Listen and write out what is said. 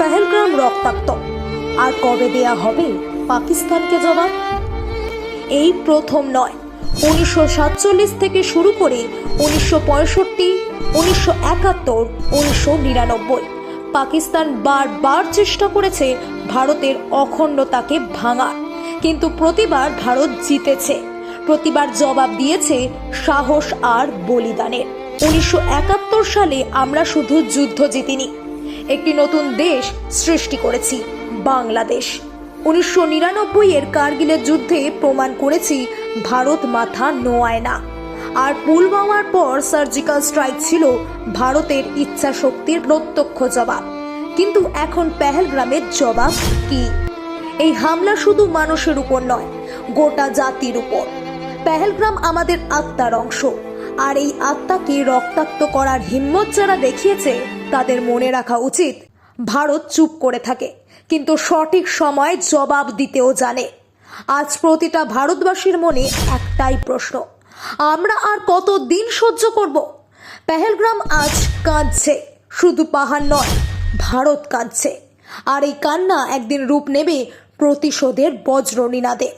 পেহেলগ্রাম রক্তাক্ত, আর কবে দেয়া হবে পাকিস্তানকে জবাব? এই প্রথম নয়, 1947 থেকে শুরু করে 1965, 1971, 1999 পাকিস্তান বারবার চেষ্টা করেছে ভারতের অখণ্ডতাকে ভাঙার, কিন্তু প্রতিবার ভারত জিতেছে। প্রতিবার জবাব দিয়েছে সাহস আর বলিদানের। 1971 সালে আমরা শুধু যুদ্ধ জিতিনি, একটি নতুন দেশ সৃষ্টি করেছি, বাংলাদেশ। 1999 কার্গিলের যুদ্ধে প্রমাণ করেছি ভারত মাথা নোয়ায় না। আর পুলওয়ামার পর সার্জিক্যাল স্ট্রাইক ছিল ভারতের ইচ্ছা শক্তির প্রত্যক্ষ জবাব। কিন্তু এখন পেহেলগ্রামের জবাব কি? এই হামলা শুধু মানুষের উপর নয়, গোটা জাতির উপর। পেহেলগ্রাম আমাদের আত্মার অংশ, আর এই আত্মাকে রক্তাক্ত করার হিম্মত যারা দেখিয়েছে তাদের মনে রাখা উচিত, ভারত চুপ করে থাকে কিন্তু সঠিক সময় জবাব দিতেও জানে। আজ প্রতিটা ভারতবাসীর মনে একটাই প্রশ্ন, আমরা আর কতদিন সহ্য করব? পেহেলগ্রাম আজ কাঁদছে, শুধু পাহাড় নয়, ভারত কাঁদছে। আর এই কান্না একদিন রূপ নেবে প্রতিশোধের বজ্র নিনাদে।